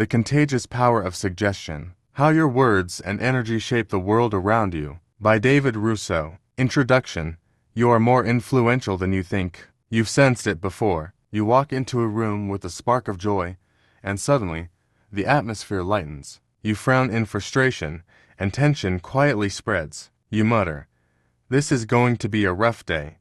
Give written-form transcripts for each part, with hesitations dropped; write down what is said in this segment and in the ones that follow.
The Contagious Power of Suggestion. How Your Words and Energy Shape the World Around You. By David Rousseau. Introduction. You are more influential than you think. You've sensed it before. You walk into a room with a spark of joy, and suddenly, the atmosphere lightens. You frown in frustration, and tension quietly spreads. You mutter, "This is going to be a rough day."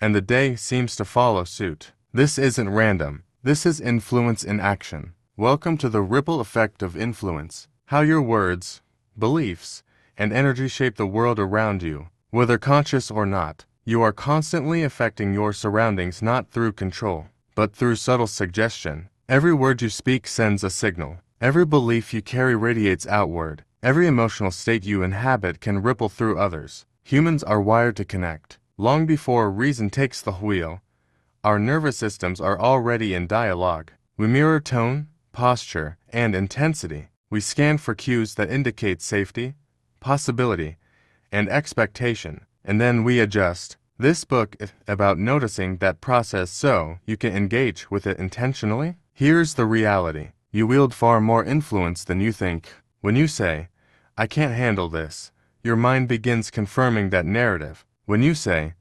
And the day seems to follow suit. This isn't random. This is influence in action. Welcome to the ripple effect of influence. How your words, beliefs, and energy shape the world around you. Whether conscious or not, you are constantly affecting your surroundings not through control, but through subtle suggestion. Every word you speak sends a signal. Every belief you carry radiates outward. Every emotional state you inhabit can ripple through others. Humans are wired to connect. Long before reason takes the wheel, our nervous systems are already in dialogue. We mirror tone, posture, and intensity. We scan for cues that indicate safety, possibility, and expectation, and then we adjust. This book is about noticing that process so you can engage with it intentionally. Here's the reality. You wield far more influence than you think. When you say, "I can't handle this," your mind begins confirming that narrative. When you say,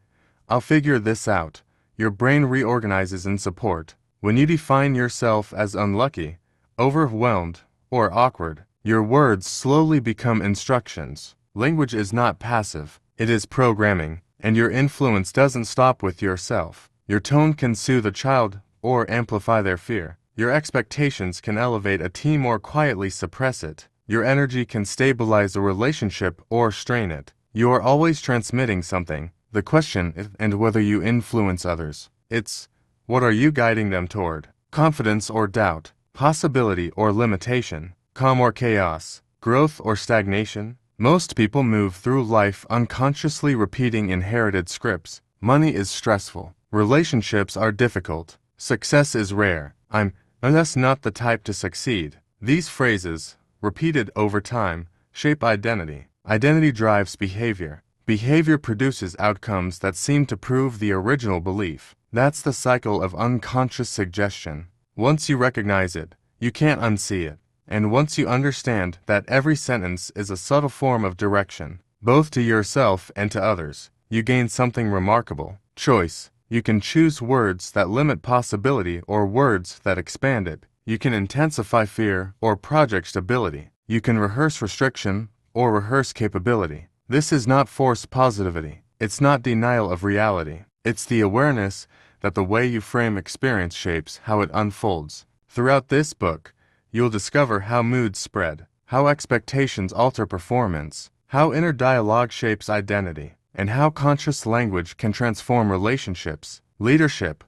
"I'll figure this out," your brain reorganizes in support. When you define yourself as unlucky, overwhelmed, or awkward, your words slowly become instructions. Language is not passive, it is programming, and your influence doesn't stop with yourself. Your tone can soothe a child or amplify their fear. Your expectations can elevate a team or quietly suppress it. Your energy can stabilize a relationship or strain it. You are always transmitting something. The question isn't whether you influence others. It's, what are you guiding them toward? Confidence or doubt? Possibility or limitation? Calm or chaos? Growth or stagnation? Most people move through life unconsciously repeating inherited scripts. Money is stressful. Relationships are difficult. Success is rare. I'm just not the type to succeed. These phrases, repeated over time, shape identity. Identity drives behavior. Behavior produces outcomes that seem to prove the original belief. That's the cycle of unconscious suggestion. Once you recognize it, you can't unsee it. And once you understand that every sentence is a subtle form of direction, both to yourself and to others, you gain something remarkable. Choice. You can choose words that limit possibility or words that expand it. You can intensify fear or project stability. You can rehearse restriction or rehearse capability. This is not forced positivity. It's not denial of reality. It's the awareness that the way you frame experience shapes how it unfolds. Throughout this book, you'll discover how moods spread, how expectations alter performance, how inner dialogue shapes identity, and how conscious language can transform relationships, leadership,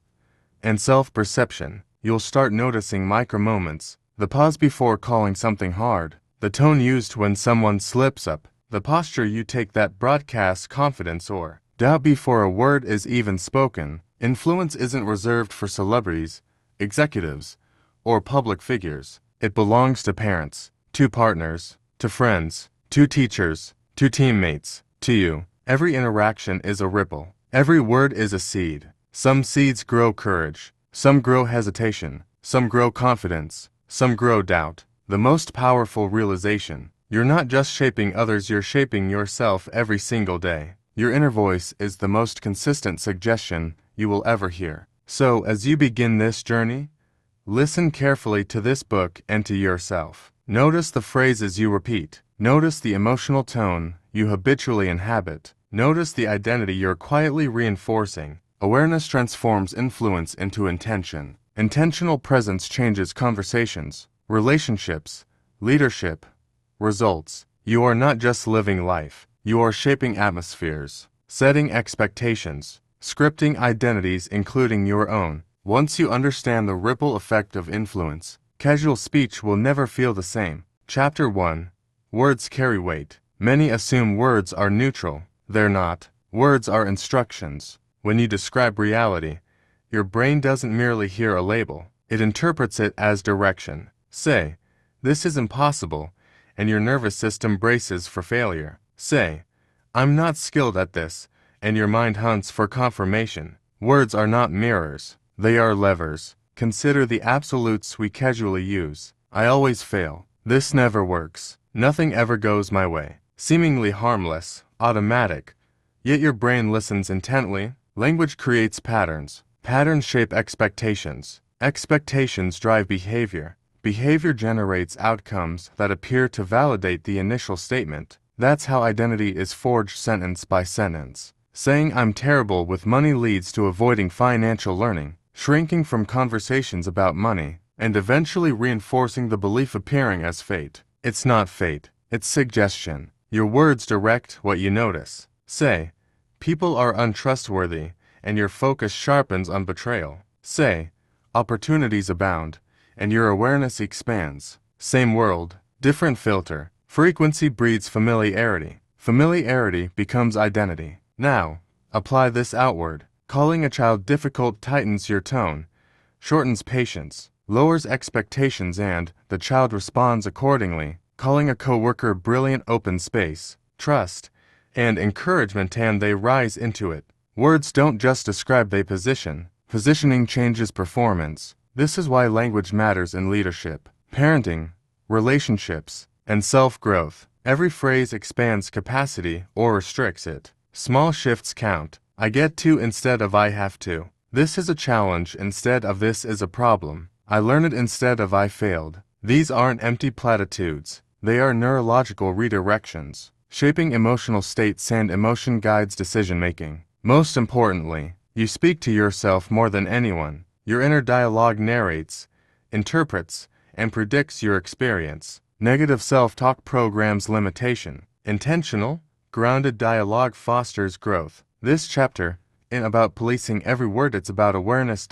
and self-perception. You'll start noticing micro-moments, the pause before calling something hard, the tone used when someone slips up, the posture you take that broadcasts confidence or doubt before a word is even spoken. Influence isn't reserved for celebrities, executives, or public figures. It belongs to parents, to partners, to friends, to teachers, to teammates, to you. Every interaction is a ripple. Every word is a seed. Some seeds grow courage. Some grow hesitation. Some grow confidence. Some grow doubt. The most powerful realization. You're not just shaping others, you're shaping yourself every single day. Your inner voice is the most consistent suggestion you will ever hear. So, as you begin this journey, listen carefully to this book and to yourself. Notice the phrases you repeat. Notice the emotional tone you habitually inhabit. Notice the identity you're quietly reinforcing. Awareness transforms influence into intention. Intentional presence changes conversations, relationships, leadership, results. You are not just living life. You are shaping atmospheres, setting expectations, scripting identities including your own. Once you understand the ripple effect of influence, casual speech will never feel the same. Chapter 1. Words carry weight. Many assume words are neutral. They're not. Words are instructions. When you describe reality, your brain doesn't merely hear a label. It interprets it as direction. Say, "This is impossible," and your nervous system braces for failure. Say, "I'm not skilled at this," and your mind hunts for confirmation. Words are not mirrors. They are levers. Consider the absolutes we casually use. I always fail. This never works. Nothing ever goes my way. Seemingly harmless, automatic. Yet your brain listens intently. Language creates patterns. Patterns shape expectations. Expectations drive behavior. Behavior generates outcomes that appear to validate the initial statement. That's how identity is forged sentence by sentence. Saying I'm terrible with money leads to avoiding financial learning, shrinking from conversations about money, and eventually reinforcing the belief appearing as fate. It's not fate, it's suggestion. Your words direct what you notice. Say, people are untrustworthy, and your focus sharpens on betrayal. Say, opportunities abound, and your awareness expands. Same world, different filter. Frequency breeds familiarity. Familiarity becomes identity. Now, apply this outward. Calling a child difficult tightens your tone, shortens patience, lowers expectations, and the child responds accordingly. Calling a coworker brilliant opens space, trust, and encouragement, and they rise into it. Words don't just describe their position. Positioning changes performance. This is why language matters in leadership, parenting, relationships, and self-growth. Every phrase expands capacity or restricts it. Small shifts count. I get to instead of I have to. This is a challenge instead of this is a problem. I learn it instead of I failed. These aren't empty platitudes. They are neurological redirections, shaping emotional states, and emotion guides decision-making. Most importantly, you speak to yourself more than anyone. Your inner dialogue narrates, interprets, and predicts your experience. Negative self-talk programs limitation. Intentional, grounded dialogue fosters growth. This chapter isn't about policing every word, it's about awareness.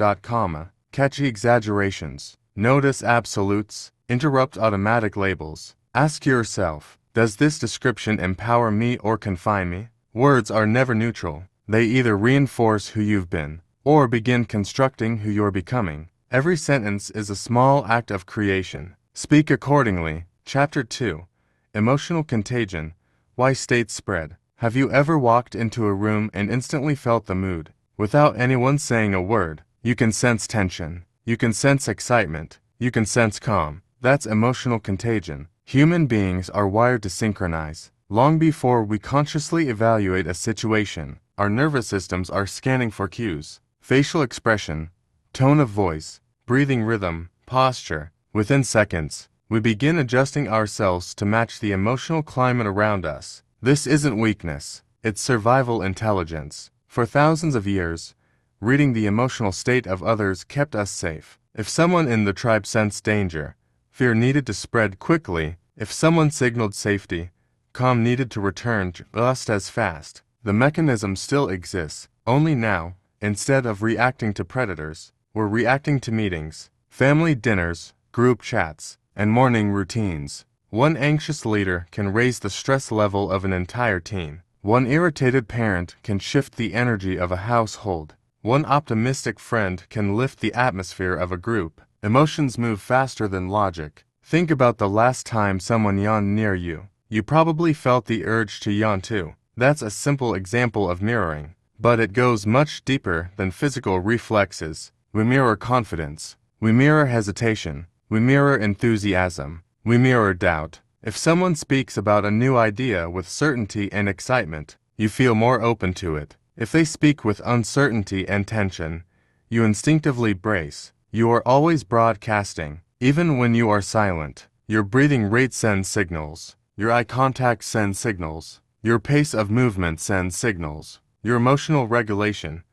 Catchy exaggerations. Notice absolutes. Interrupt automatic labels. Ask yourself, does this description empower me or confine me? Words are never neutral. They either reinforce who you've been or begin constructing who you're becoming. Every sentence is a small act of creation. Speak accordingly. Chapter 2. Emotional Contagion. Why States Spread. Have you ever walked into a room and instantly felt the mood? Without anyone saying a word, you can sense tension. You can sense excitement. You can sense calm. That's emotional contagion. Human beings are wired to synchronize. Long before we consciously evaluate a situation, our nervous systems are scanning for cues. Facial expression, tone of voice, breathing rhythm, posture. Within seconds, we begin adjusting ourselves to match the emotional climate around us. This isn't weakness, it's survival intelligence. For thousands of years, reading the emotional state of others kept us safe. If someone in the tribe sensed danger, fear needed to spread quickly. If someone signaled safety, calm needed to return just as fast. The mechanism still exists, only now, instead of reacting to predators, we're reacting to meetings, family dinners, group chats, and morning routines. One anxious leader can raise the stress level of an entire team. One irritated parent can shift the energy of a household. One optimistic friend can lift the atmosphere of a group. Emotions move faster than logic. Think about the last time someone yawned near you. You probably felt the urge to yawn too. That's a simple example of mirroring, but it goes much deeper than physical reflexes. We mirror confidence. We mirror hesitation. We mirror enthusiasm. We mirror doubt. If someone speaks about a new idea with certainty and excitement, you feel more open to it. If they speak with uncertainty and tension, you instinctively brace. You are always broadcasting, even when you are silent. Your breathing rate sends signals. Your eye contact sends signals. Your pace of movement sends signals. Your emotional regulation,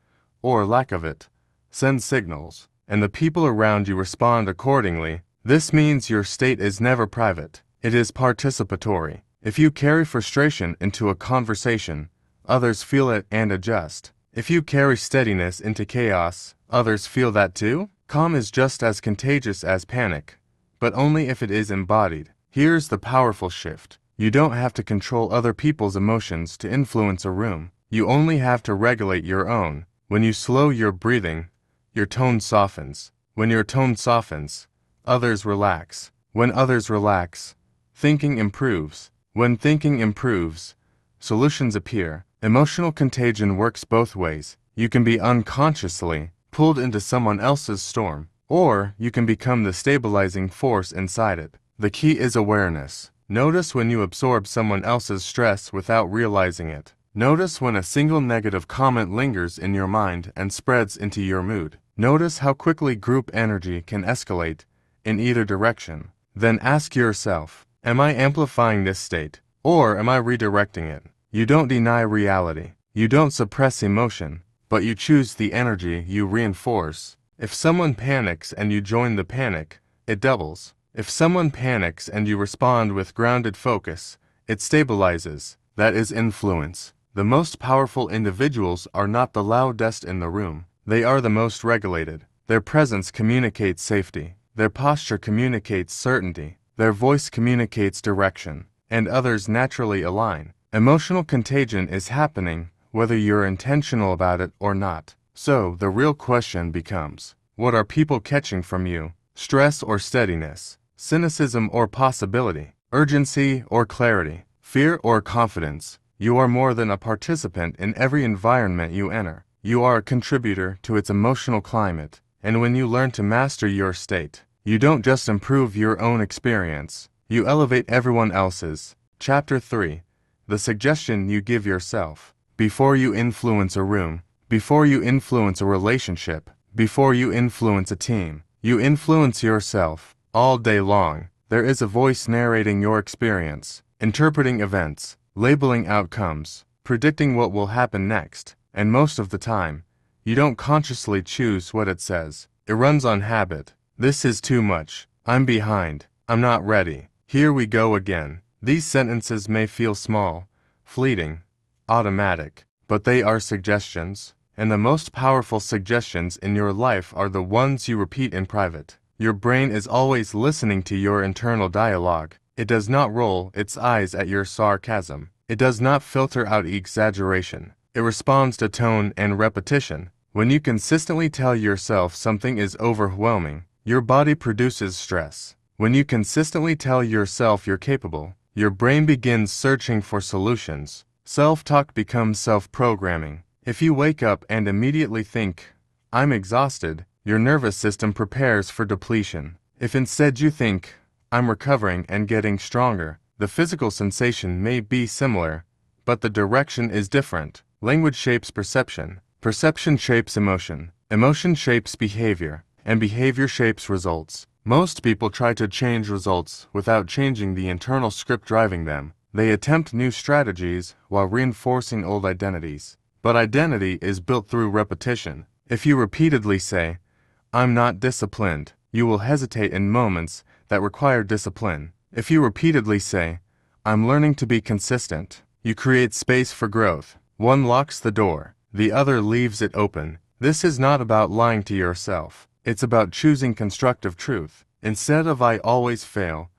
or lack of it, sends signals, and the people around you respond accordingly. This means your state is never private. It is participatory. If you carry frustration into a conversation, others feel it and adjust. If you carry steadiness into chaos, others feel that too. Calm is just as contagious as panic, but only if it is embodied. Here's the powerful shift. You don't have to control other people's emotions to influence a room. You only have to regulate your own. When you slow your breathing, your tone softens. When your tone softens, others relax. When others relax, thinking improves. When thinking improves, solutions appear. Emotional contagion works both ways. You can be unconsciously pulled into someone else's storm, or you can become the stabilizing force inside it. The key is awareness. Notice when you absorb someone else's stress without realizing it. Notice when a single negative comment lingers in your mind and spreads into your mood. Notice how quickly group energy can escalate in either direction. Then ask yourself, am I amplifying this state, or am I redirecting it? You don't deny reality. You don't suppress emotion, but you choose the energy you reinforce. If someone panics and you join the panic, it doubles. If someone panics and you respond with grounded focus, it stabilizes. That is influence. The most powerful individuals are not the loudest in the room. They are the most regulated. Their presence communicates safety. Their posture communicates certainty. Their voice communicates direction. And others naturally align. Emotional contagion is happening, whether you're intentional about it or not. So, the real question becomes, what are people catching from you? Stress or steadiness? Cynicism or possibility? Urgency or clarity? Fear or confidence? You are more than a participant in every environment you enter. You are a contributor to its emotional climate. And when you learn to master your state, you don't just improve your own experience, you elevate everyone else's. Chapter 3. The suggestion you give yourself. Before you influence a room, before you influence a relationship, before you influence a team, you influence yourself. All day long, there is a voice narrating your experience, interpreting events, labeling outcomes, predicting what will happen next, and most of the time, you don't consciously choose what it says. It runs on habit. This is too much. I'm behind. I'm not ready. Here we go again. These sentences may feel small, fleeting, automatic, but they are suggestions, and the most powerful suggestions in your life are the ones you repeat in private. Your brain is always listening to your internal dialogue. It does not roll its eyes at your sarcasm. It does not filter out exaggeration. It responds to tone and repetition. When you consistently tell yourself something is overwhelming, your body produces stress. When you consistently tell yourself you're capable, your brain begins searching for solutions. Self-talk becomes self-programming. If you wake up and immediately think, I'm exhausted, your nervous system prepares for depletion. If instead you think, I'm recovering and getting stronger, the physical sensation may be similar, but the direction is different. Language shapes perception. Perception shapes emotion. Emotion shapes behavior, and behavior shapes results. Most people try to change results without changing the internal script driving them. They attempt new strategies while reinforcing old identities. But identity is built through repetition. If you repeatedly say, I'm not disciplined, you will hesitate in moments that require discipline. If you repeatedly say, I'm learning to be consistent, you create space for growth. One locks the door, the other leaves it open. This is not about lying to yourself. It's about choosing constructive truth. Instead of I always fail,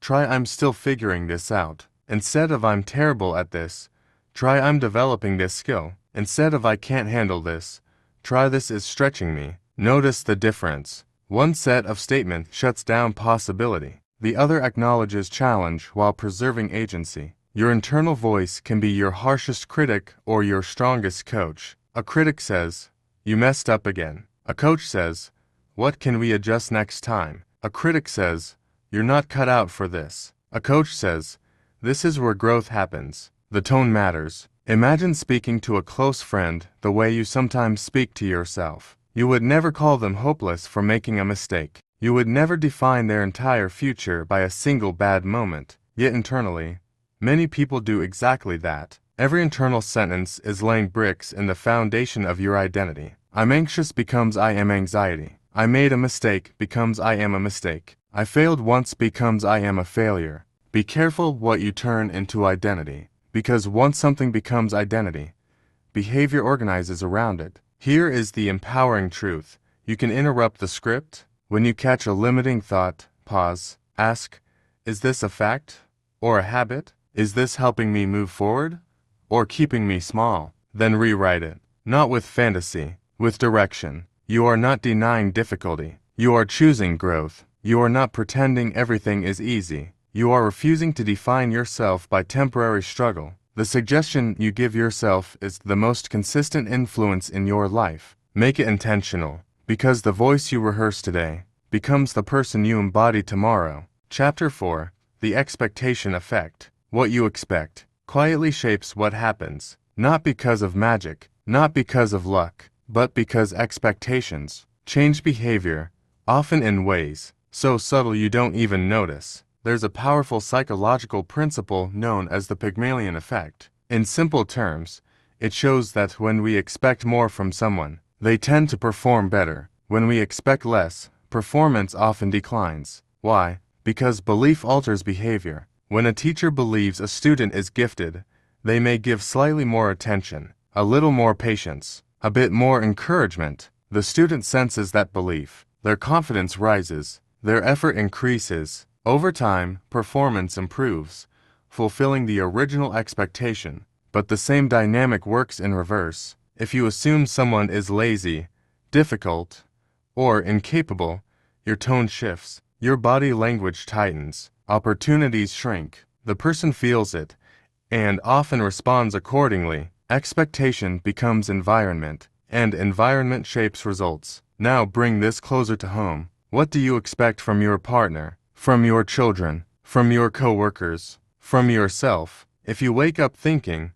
try I'm still figuring this out. Instead of I'm terrible at this, try I'm developing this skill. Instead of I can't handle this, try this is stretching me. Notice the difference. One set of statement shuts down possibility. The other acknowledges challenge while preserving agency. Your internal voice can be your harshest critic or your strongest coach. A critic says, you messed up again. A coach says, what can we adjust next time? A critic says, you're not cut out for this. A coach says, this is where growth happens. The tone matters. Imagine speaking to a close friend the way you sometimes speak to yourself. You would never call them hopeless for making a mistake. You would never define their entire future by a single bad moment. Yet internally, many people do exactly that. Every internal sentence is laying bricks in the foundation of your identity. I'm anxious becomes I am anxiety. I made a mistake becomes I am a mistake. I failed once becomes I am a failure. Be careful what you turn into identity, because once something becomes identity, behavior organizes around it. Here is the empowering truth. You can interrupt the script. When you catch a limiting thought, pause, ask, is this a fact or a habit? Is this helping me move forward or keeping me small? Then rewrite it, not with fantasy, with direction. You are not denying difficulty. You are choosing growth. You are not pretending everything is easy. You are refusing to define yourself by temporary struggle. The suggestion you give yourself is the most consistent influence in your life. Make it intentional, because the voice you rehearse today becomes the person you embody tomorrow. Chapter 4. The Expectation Effect. What you expect quietly shapes what happens, not because of magic, not because of luck, but because expectations change behavior, often in ways so subtle you don't even notice. There's a powerful psychological principle known as the Pygmalion effect. In simple terms, it shows that when we expect more from someone, they tend to perform better. When we expect less, performance often declines. Why? Because belief alters behavior. When a teacher believes a student is gifted, they may give slightly more attention, a little more patience, a bit more encouragement. The student senses that belief. Their confidence rises. Their effort increases. Over time, performance improves, fulfilling the original expectation. But the same dynamic works in reverse. If you assume someone is lazy, difficult, or incapable, your tone shifts. Your body language tightens. Opportunities shrink. The person feels it, and often responds accordingly. Expectation becomes environment, and environment shapes results. Now bring this closer to home. What do you expect from your partner, from your children, from your coworkers, from yourself? If you wake up thinking,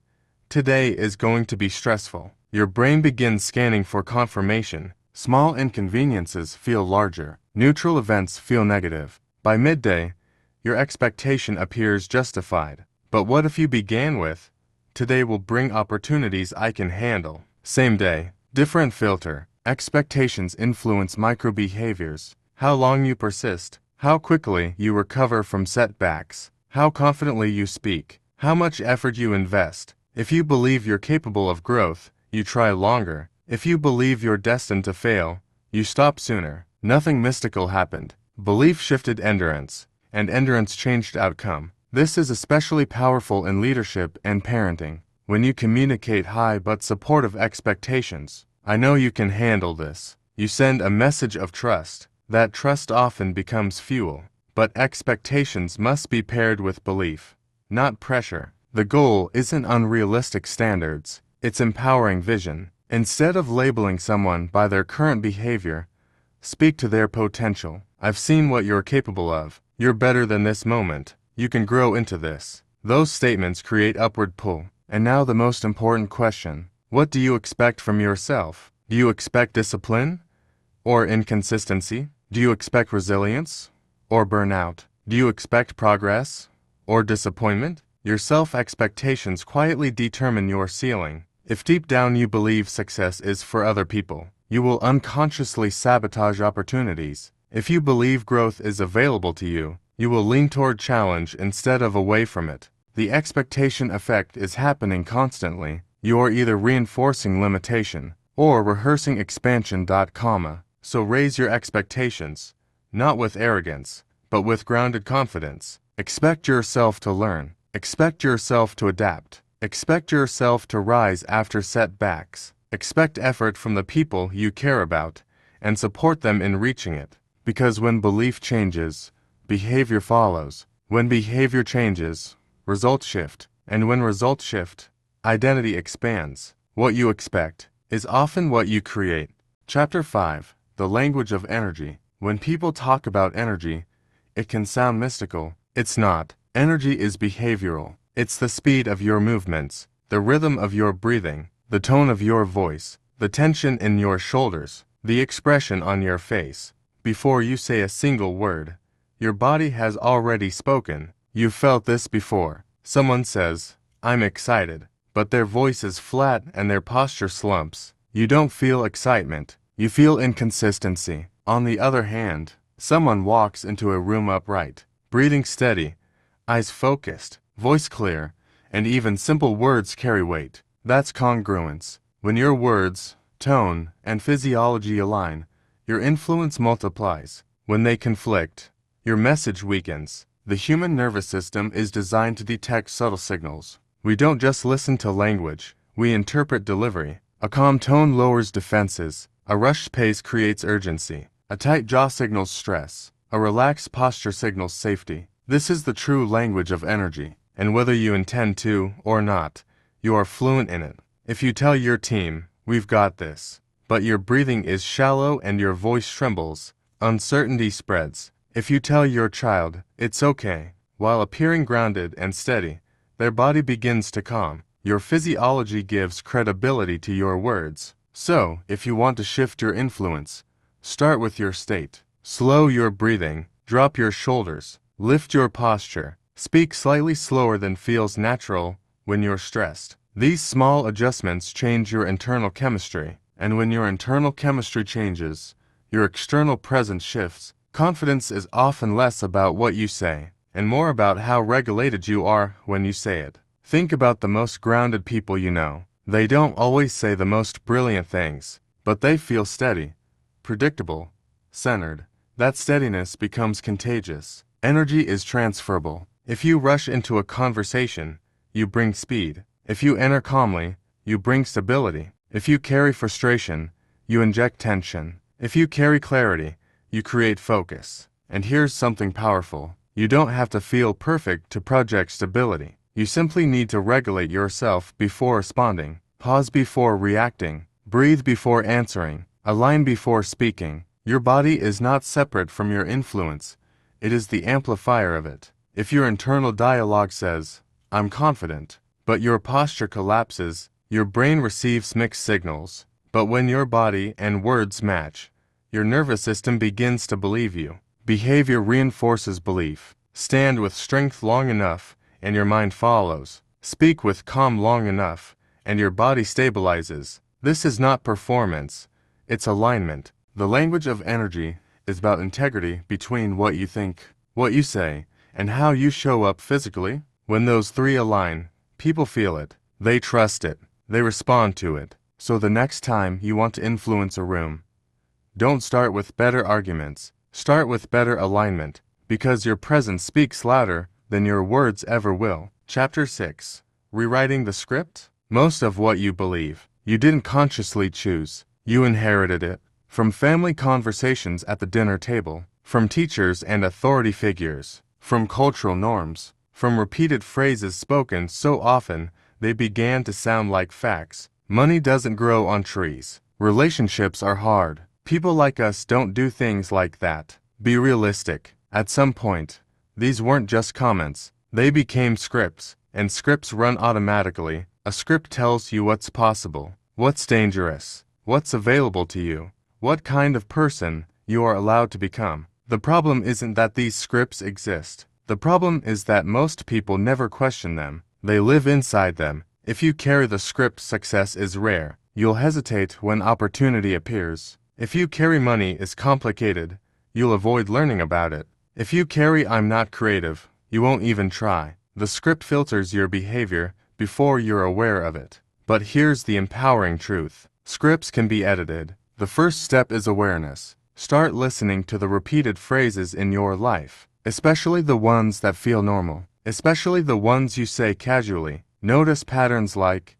today is going to be stressful, your brain begins scanning for confirmation. Small inconveniences feel larger. Neutral events feel negative. By midday, your expectation appears justified. But what if you began with, today will bring opportunities I can handle? Same day, different filter. Expectations influence micro-behaviors. How long you persist, how quickly you recover from setbacks, how confidently you speak, how much effort you invest. If you believe you're capable of growth, you try longer. If you believe you're destined to fail, you stop sooner. Nothing mystical happened. Belief shifted endurance, and endurance changed outcome. This is especially powerful in leadership and parenting. When you communicate high but supportive expectations, I know you can handle this. You send a message of trust. That trust often becomes fuel. But expectations must be paired with belief, not pressure. The goal isn't unrealistic standards, it's empowering vision. Instead of labeling someone by their current behavior, speak to their potential. I've seen what you're capable of. You're better than this moment. You can grow into this. Those statements create upward pull. And now the most important question. What do you expect from yourself? Do you expect discipline or inconsistency? Do you expect resilience or burnout? Do you expect progress or disappointment? Your self-expectations quietly determine your ceiling. If deep down you believe success is for other people, you will unconsciously sabotage opportunities. If you believe growth is available to you, you will lean toward challenge instead of away from it. The expectation effect is happening constantly. You are either reinforcing limitation or rehearsing expansion. So raise your expectations, not with arrogance, but with grounded confidence. Expect yourself to learn. Expect yourself to adapt. Expect yourself to rise after setbacks. Expect effort from the people you care about and support them in reaching it. Because when belief changes, behavior follows. When behavior changes, results shift. And when results shift, identity expands. What you expect is often what you create. Chapter 5. The Language of Energy. When people talk about energy, it can sound mystical. It's not. Energy is behavioral. It's the speed of your movements, the rhythm of your breathing, the tone of your voice, the tension in your shoulders, the expression on your face. Before you say a single word, your body has already spoken. You've felt this before. Someone says, "I'm excited," but their voice is flat and their posture slumps. You don't feel excitement. You feel inconsistency. On the other hand, someone walks into a room upright, breathing steady, eyes focused, voice clear, and even simple words carry weight. That's congruence. When your words, tone, and physiology align, your influence multiplies. When they conflict, your message weakens. The human nervous system is designed to detect subtle signals. We don't just listen to language, we interpret delivery. A calm tone lowers defenses. A rushed pace creates urgency. A tight jaw signals stress. A relaxed posture signals safety. This is the true language of energy. And whether you intend to or not, you are fluent in it. If you tell your team, "We've got this," but your breathing is shallow and your voice trembles, uncertainty spreads. If you tell your child, "It's okay," while appearing grounded and steady, their body begins to calm. Your physiology gives credibility to your words. So, if you want to shift your influence, start with your state. Slow your breathing, drop your shoulders, lift your posture, speak slightly slower than feels natural when you're stressed. These small adjustments change your internal chemistry, and when your internal chemistry changes, your external presence shifts. Confidence is often less about what you say, and more about how regulated you are when you say it. Think about the most grounded people you know. They don't always say the most brilliant things, but they feel steady, predictable, centered. That steadiness becomes contagious. Energy is transferable. If you rush into a conversation, you bring speed. If you enter calmly, you bring stability. If you carry frustration, you inject tension. If you carry clarity, you create focus. And here's something powerful. You don't have to feel perfect to project stability. You simply need to regulate yourself before responding, pause before reacting, breathe before answering, align before speaking. Your body is not separate from your influence. It is the amplifier of it. If your internal dialogue says, "I'm confident," but your posture collapses, your brain receives mixed signals. But when your body and words match, your nervous system begins to believe you. Behavior reinforces belief. Stand with strength long enough, and your mind follows. Speak with calm long enough, and your body stabilizes. This is not performance, it's alignment. The language of energy is about integrity between what you think, what you say, and how you show up physically. When those three align, people feel it, they trust it, they respond to it. So the next time you want to influence a room, don't start with better arguments, start with better alignment, because your presence speaks louder than your words ever will. Chapter 6. Rewriting the script? Most of what you believe, you didn't consciously choose. You inherited it. From family conversations at the dinner table, from teachers and authority figures, from cultural norms, from repeated phrases spoken so often they began to sound like facts. Money doesn't grow on trees. Relationships are hard. People like us don't do things like that. Be realistic. At some point, these weren't just comments. They became scripts, and scripts run automatically. A script tells you what's possible, what's dangerous, what's available to you, what kind of person you are allowed to become. The problem isn't that these scripts exist. The problem is that most people never question them. They live inside them. If you carry the script "success is rare," you'll hesitate when opportunity appears. If you carry "money is complicated," you'll avoid learning about it. If you carry "I'm not creative," you won't even try. The script filters your behavior before you're aware of it. But here's the empowering truth. Scripts can be edited. The first step is awareness. Start listening to the repeated phrases in your life, especially the ones that feel normal, especially the ones you say casually. Notice patterns like,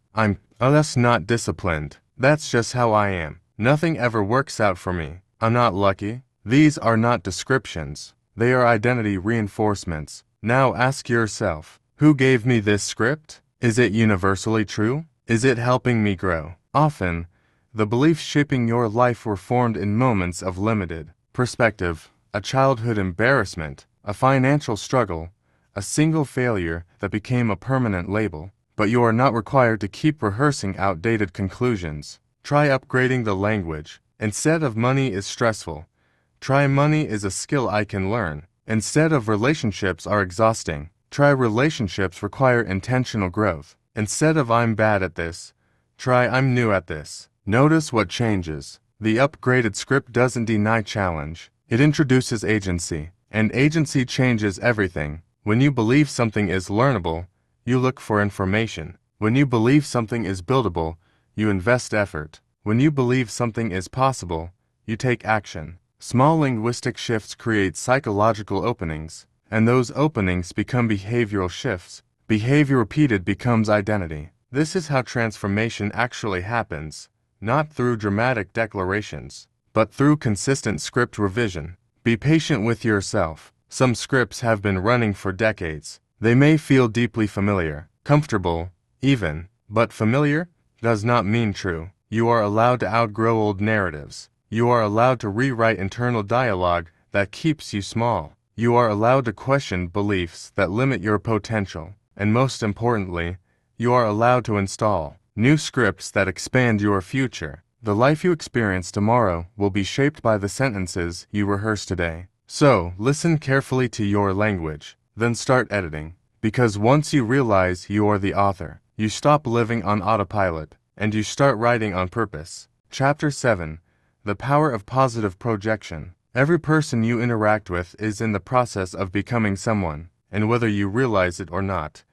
"That's not disciplined. That's just how I am. Nothing ever works out for me. I'm not lucky." These are not descriptions. They are identity reinforcements. Now ask yourself, who gave me this script? Is it universally true? Is it helping me grow? Often, the beliefs shaping your life were formed in moments of limited perspective, a childhood embarrassment, a financial struggle, a single failure that became a permanent label. But you are not required to keep rehearsing outdated conclusions. Try upgrading the language. Instead of "money is stressful," try "money is a skill I can learn." Instead of "relationships are exhausting," try "relationships require intentional growth." Instead of "I'm bad at this," try "I'm new at this." Notice what changes. The upgraded script doesn't deny challenge. It introduces agency, and agency changes everything. When you believe something is learnable, you look for information. When you believe something is buildable, you invest effort. When you believe something is possible, you take action. Small linguistic shifts create psychological openings, and those openings become behavioral shifts. Behavior repeated becomes identity. This is how transformation actually happens, not through dramatic declarations, but through consistent script revision. Be patient with yourself. Some scripts have been running for decades. They may feel deeply familiar, comfortable, even, but familiar does not mean true. You are allowed to outgrow old narratives. You are allowed to rewrite internal dialogue that keeps you small. You are allowed to question beliefs that limit your potential. And most importantly, you are allowed to install new scripts that expand your future. The life you experience tomorrow will be shaped by the sentences you rehearse today. So, listen carefully to your language, then start editing. Because once you realize you are the author, you stop living on autopilot, and you start writing on purpose. Chapter 7. The Power of Positive Projection. Every person you interact with is in the process of becoming someone, and whether you realize it or not,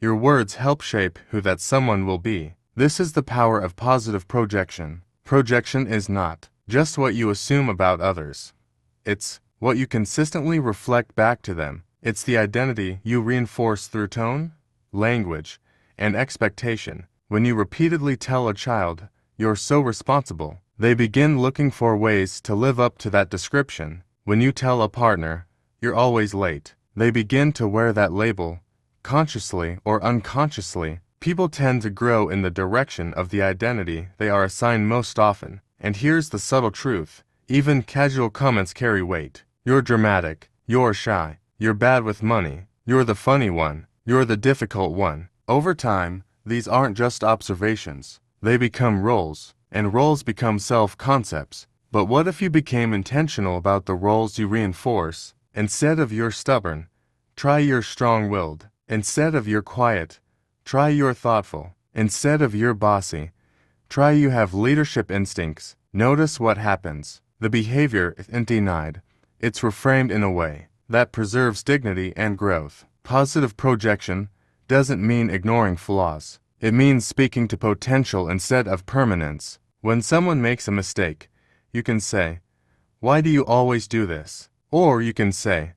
your words help shape who that someone will be. This is the power of positive projection. Projection is not just what you assume about others. It's what you consistently reflect back to them. It's the identity you reinforce through tone, language, and expectation. When you repeatedly tell a child, "You're so responsible," they begin looking for ways to live up to that description. When you tell a partner, "You're always late," they begin to wear that label. Consciously or unconsciously, people tend to grow in the direction of the identity they are assigned most often. And here's the subtle truth. Even casual comments carry weight. You're dramatic. You're shy. You're bad with money. You're the funny one. You're the difficult one. Over time, these aren't just observations. They become roles, and roles become self-concepts. But what if you became intentional about the roles you reinforce? Instead of "you're stubborn," try "you're strong-willed." Instead of "you're quiet," try "you're thoughtful." Instead of "you're bossy," try "you have leadership instincts." Notice what happens. The behavior isn't denied. It's reframed in a way that preserves dignity and growth. Positive projection doesn't mean ignoring flaws. It means speaking to potential instead of permanence. When someone makes a mistake, you can say, "Why do you always do this?" Or you can say,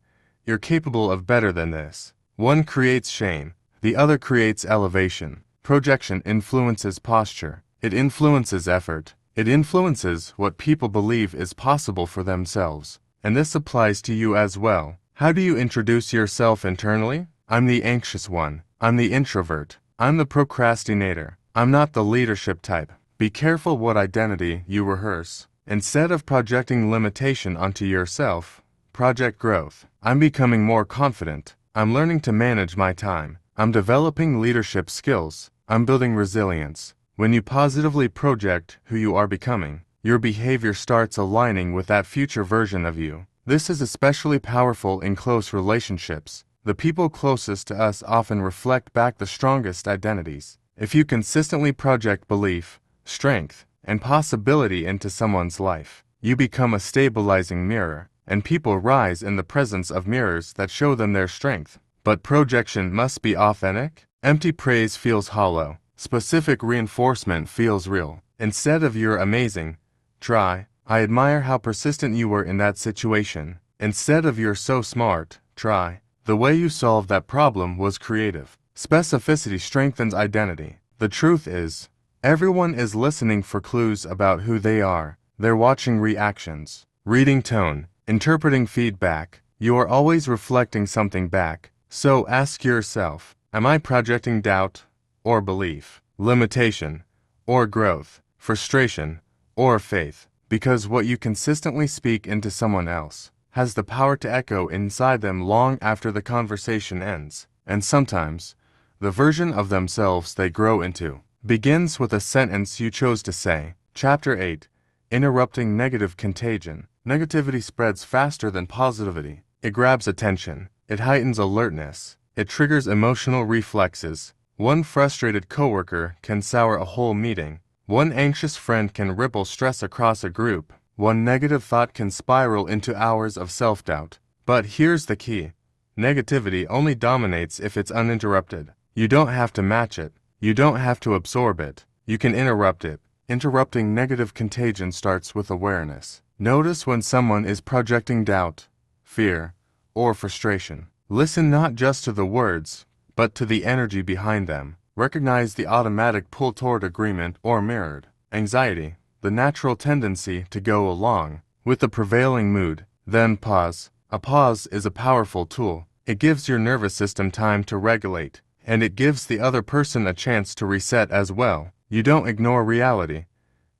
"You're capable of better than this." One creates shame, the other creates elevation. Projection influences posture. It influences effort. It influences what people believe is possible for themselves. And this applies to you as well. How do you introduce yourself internally? "I'm the anxious one. I'm the introvert. I'm the procrastinator. I'm not the leadership type." Be careful what identity you rehearse. Instead of projecting limitation onto yourself, project growth. "I'm becoming more confident. I'm learning to manage my time. I'm developing leadership skills. I'm building resilience." When you positively project who you are becoming, your behavior starts aligning with that future version of you. This is especially powerful in close relationships. The people closest to us often reflect back the strongest identities. If you consistently project belief, strength, and possibility into someone's life, you become a stabilizing mirror, and people rise in the presence of mirrors that show them their strength. But projection must be authentic. Empty praise feels hollow. Specific reinforcement feels real. Instead of "You're amazing," try, "I admire how persistent you were in that situation." Instead of "You're so smart," try, "The way you solved that problem was creative." Specificity strengthens identity. The truth is, everyone is listening for clues about who they are. They're watching reactions, reading tone, interpreting feedback. You are always reflecting something back. So ask yourself, am I projecting doubt or belief, limitation or growth, frustration or faith? Because what you consistently speak into someone else has the power to echo inside them long after the conversation ends. And sometimes, the version of themselves they grow into begins with a sentence you chose to say. Chapter 8. Interrupting Negative Contagion. Negativity spreads faster than positivity. It grabs attention. It heightens alertness. It triggers emotional reflexes. One frustrated coworker can sour a whole meeting. One anxious friend can ripple stress across a group. One negative thought can spiral into hours of self-doubt. But here's the key. Negativity only dominates if it's uninterrupted. You don't have to match it. You don't have to absorb it. You can interrupt it. Interrupting negative contagion starts with awareness. Notice when someone is projecting doubt, fear, or frustration. Listen not just to the words, but to the energy behind them. Recognize the automatic pull toward agreement or mirrored anxiety, the natural tendency to go along with the prevailing mood. Then pause. A pause is a powerful tool. It gives your nervous system time to regulate, and it gives the other person a chance to reset as well. You don't ignore reality.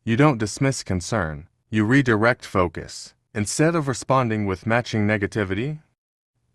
You don't dismiss concern. You redirect focus. Instead of responding with matching negativity,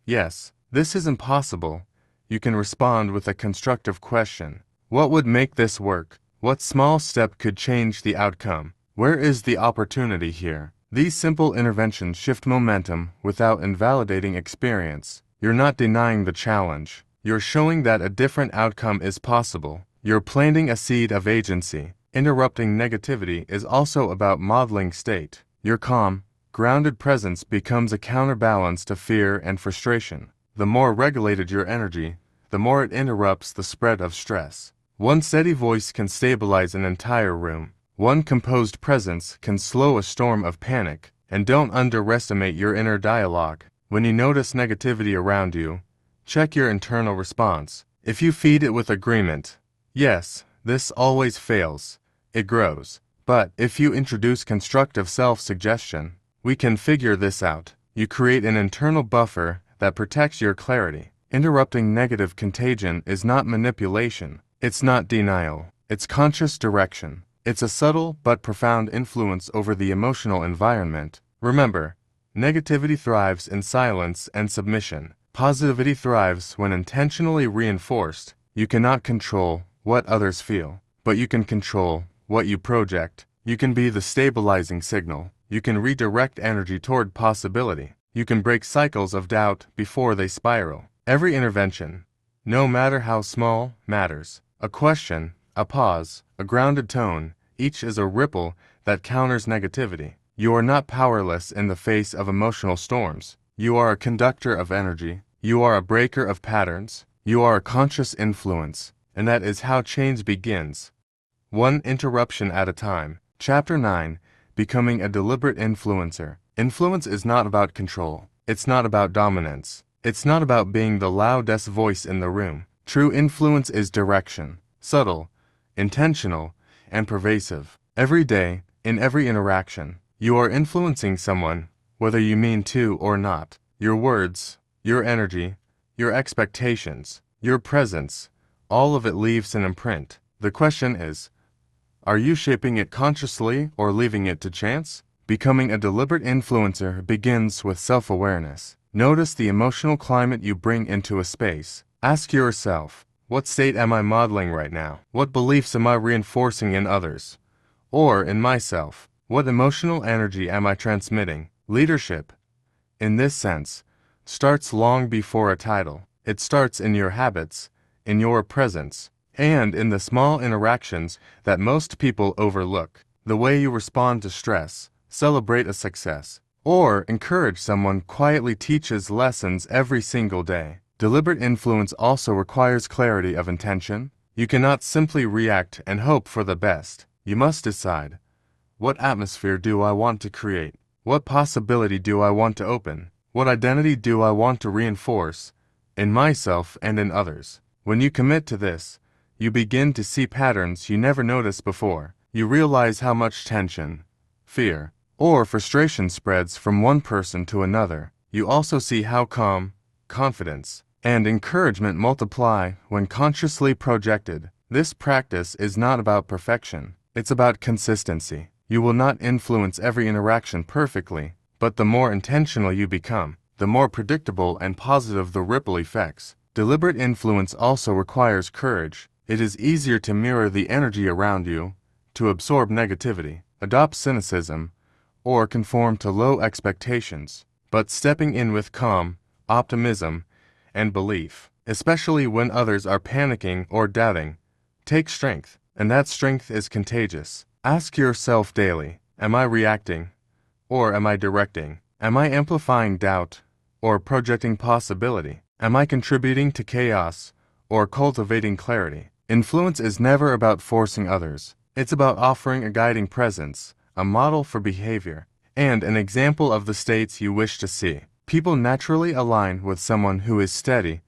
yes, this is impossible, you can respond with a constructive question. What would make this work? What small step could change the outcome? Where is the opportunity here? These simple interventions shift momentum without invalidating experience. You're not denying the challenge. You're showing that a different outcome is possible. You're planting a seed of agency. Interrupting negativity is also about modeling state. Your calm, grounded presence becomes a counterbalance to fear and frustration. The more regulated your energy, the more it interrupts the spread of stress. One steady voice can stabilize an entire room. One composed presence can slow a storm of panic. And don't underestimate your inner dialogue. When you notice negativity around you, check your internal response. If you feed it with agreement, yes, this always fails, it grows. But if you introduce constructive self-suggestion, we can figure this out. You create an internal buffer that protects your clarity. Interrupting negative contagion is not manipulation. It's not denial. It's conscious direction. It's a subtle but profound influence over the emotional environment. Remember, negativity thrives in silence and submission. Positivity thrives when intentionally reinforced. You cannot control what others feel, but you can control what you project. You can be the stabilizing signal. You can redirect energy toward possibility. You can break cycles of doubt before they spiral. Every intervention, no matter how small, matters. A question, a pause, a grounded tone, each is a ripple that counters negativity. You are not powerless in the face of emotional storms. You are a conductor of energy. You are a breaker of patterns. You are a conscious influence. And that is how change begins. One interruption at a time. Chapter 9. Becoming a deliberate influencer. Influence is not about control. It's not about dominance. It's not about being the loudest voice in the room. True influence is direction. Subtle, intentional, and pervasive. Every day, in every interaction, you are influencing someone, whether you mean to or not. Your words, your energy, your expectations, your presence, all of it leaves an imprint. The question is, are you shaping it consciously or leaving it to chance? Becoming a deliberate influencer begins with self-awareness. Notice the emotional climate you bring into a space. Ask yourself, what state am I modeling right now? What beliefs am I reinforcing in others? Or in myself? What emotional energy am I transmitting? Leadership, in this sense, starts long before a title. It starts in your habits, in your presence, and in the small interactions that most people overlook. The way you respond to stress, celebrate a success, or encourage someone quietly teaches lessons every single day. Deliberate influence also requires clarity of intention. You cannot simply react and hope for the best. You must decide, what atmosphere do I want to create? What possibility do I want to open? What identity do I want to reinforce in myself and in others? When you commit to this, you begin to see patterns you never noticed before. You realize how much tension, fear, or frustration spreads from one person to another. You also see how calm, confidence, and encouragement multiply when consciously projected. This practice is not about perfection. It's about consistency. You will not influence every interaction perfectly, but the more intentional you become, the more predictable and positive the ripple effects. Deliberate influence also requires courage. It is easier to mirror the energy around you, to absorb negativity, adopt cynicism, or conform to low expectations. But stepping in with calm, optimism, and belief, especially when others are panicking or doubting, takes strength, and that strength is contagious. Ask yourself daily, am I reacting, or am I directing? Am I amplifying doubt, or projecting possibility? Am I contributing to chaos, or cultivating clarity? Influence is never about forcing others. It's about offering a guiding presence, a model for behavior, and an example of the states you wish to see. People naturally align with someone who is steady,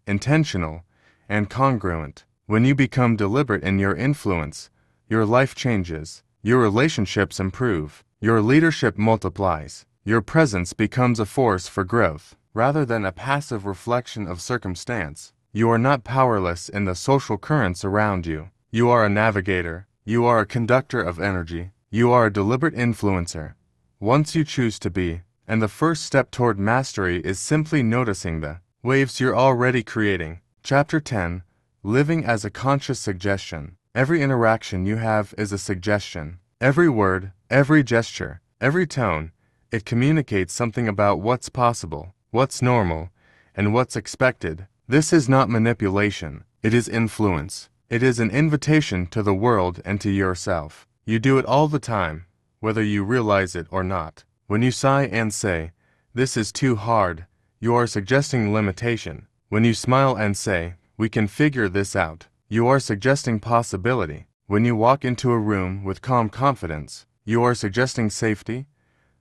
intentional, and congruent. When you become deliberate in your influence, your life changes, your relationships improve, your leadership multiplies, your presence becomes a force for growth, rather than a passive reflection of circumstance. You are not powerless in the social currents around you. You are a navigator. You are a conductor of energy. You are a deliberate influencer. Once you choose to be, and the first step toward mastery is simply noticing the waves you're already creating. Chapter 10. Living as a Conscious Suggestion. Every interaction you have is a suggestion. Every word, every gesture, every tone, it communicates something about what's possible, what's normal, and what's expected. This is not manipulation. It is influence. It is an invitation to the world and to yourself. You do it all the time, whether you realize it or not. When you sigh and say, "This is too hard," you are suggesting limitation. When you smile and say, "We can figure this out," you are suggesting possibility. When you walk into a room with calm confidence, you are suggesting safety,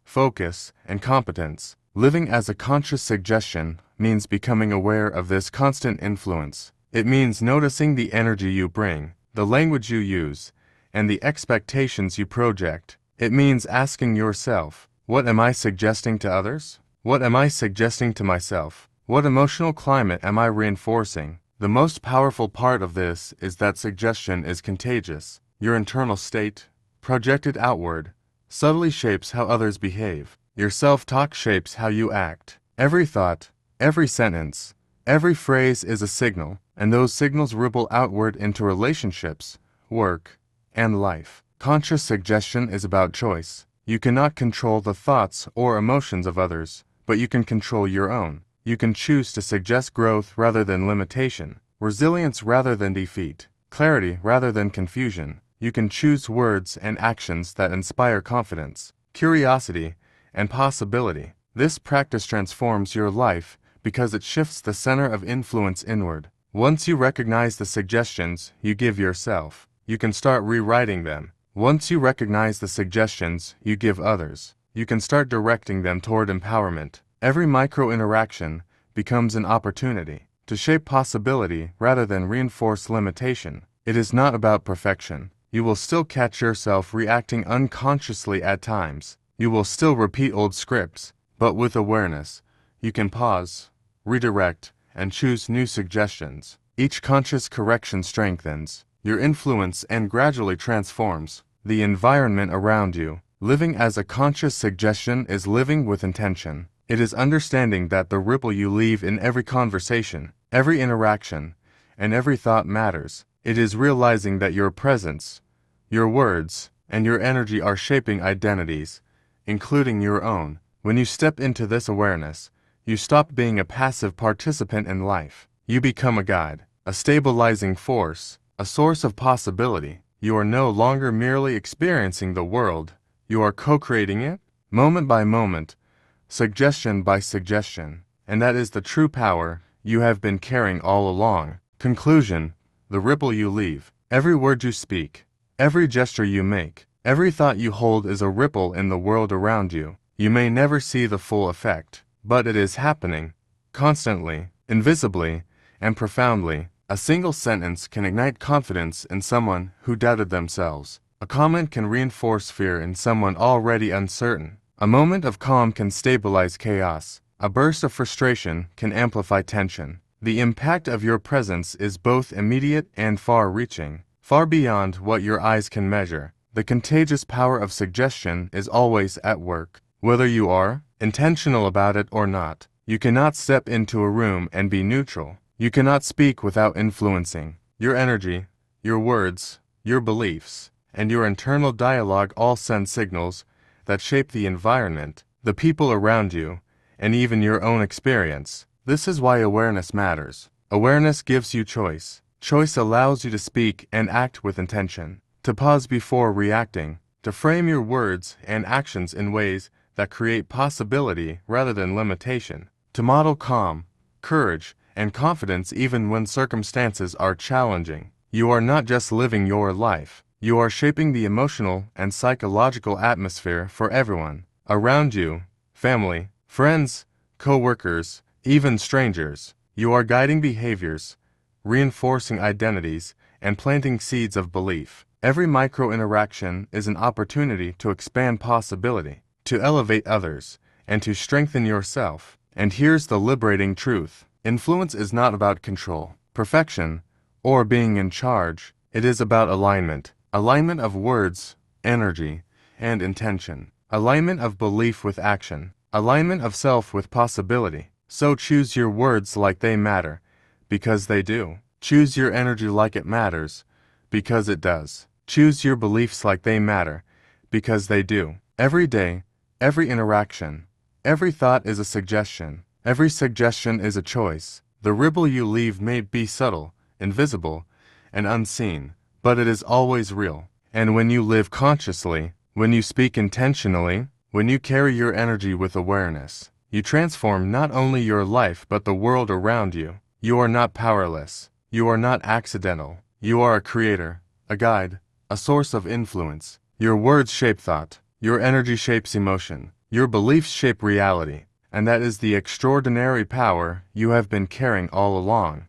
focus, and competence. Living as a conscious suggestion means becoming aware of this constant influence. It means noticing the energy you bring, the language you use, and the expectations you project. It means asking yourself, what am I suggesting to others? What am I suggesting to myself? What emotional climate am I reinforcing? The most powerful part of this is that suggestion is contagious. Your internal state, projected outward, subtly shapes how others behave. Your self-talk shapes how you act. Every thought, every sentence, every phrase is a signal, and those signals ripple outward into relationships, work, and life. Conscious suggestion is about choice. You cannot control the thoughts or emotions of others, but you can control your own. You can choose to suggest growth rather than limitation, resilience rather than defeat, clarity rather than confusion. You can choose words and actions that inspire confidence, curiosity, and possibility. This practice transforms your life because it shifts the center of influence inward. Once you recognize the suggestions you give yourself, you can start rewriting them. Once you recognize the suggestions you give others, you can start directing them toward empowerment. Every micro-interaction becomes an opportunity to shape possibility rather than reinforce limitation. It is not about perfection. You will still catch yourself reacting unconsciously at times. You will still repeat old scripts, but with awareness, you can pause, redirect, and choose new suggestions. Each conscious correction strengthens your influence and gradually transforms the environment around you. Living as a conscious suggestion is living with intention. It is understanding that the ripple you leave in every conversation, every interaction, and every thought matters. It is realizing that your presence, your words, and your energy are shaping identities, including your own. When you step into this awareness, you stop being a passive participant in life. You become a guide, a stabilizing force, a source of possibility. You are no longer merely experiencing the world. You are co-creating it, moment by moment, suggestion by suggestion. And that is the true power you have been carrying all along. Conclusion: the ripple you leave. Every word you speak, every gesture you make, every thought you hold is a ripple in the world around you. You may never see the full effect, but it is happening, constantly, invisibly, and profoundly. A single sentence can ignite confidence in someone who doubted themselves. A comment can reinforce fear in someone already uncertain. A moment of calm can stabilize chaos. A burst of frustration can amplify tension. The impact of your presence is both immediate and far-reaching, far beyond what your eyes can measure. The contagious power of suggestion is always at work. Whether you are intentional about it or not, you cannot step into a room and be neutral. You cannot speak without influencing. Your energy, your words, your beliefs, and your internal dialogue all send signals that shape the environment, the people around you, and even your own experience. This is why awareness matters. Awareness gives you choice. Choice allows you to speak and act with intention, to pause before reacting, to frame your words and actions in ways that create possibility rather than limitation, to model calm, courage, and confidence even when circumstances are challenging. You are not just living your life. You are shaping the emotional and psychological atmosphere for everyone around you: family, friends, co-workers, even strangers. You are guiding behaviors, reinforcing identities, and planting seeds of belief. Every micro-interaction is an opportunity to expand possibility, to elevate others, and to strengthen yourself. And here's the liberating truth. Influence is not about control, perfection, or being in charge. It is about alignment. Alignment of words, energy, and intention. Alignment of belief with action. Alignment of self with possibility. So choose your words like they matter, because they do. Choose your energy like it matters, because it does. Choose your beliefs like they matter, because they do. Every day, every interaction, every thought is a suggestion. Every suggestion is a choice. The ripple you leave may be subtle, invisible, and unseen, but it is always real. And when you live consciously, when you speak intentionally, when you carry your energy with awareness, you transform not only your life but the world around you. You are not powerless. You are not accidental. You are a creator, a guide, a source of influence. Your words shape thought. Your energy shapes emotion. Your beliefs shape reality. And that is the extraordinary power you have been carrying all along.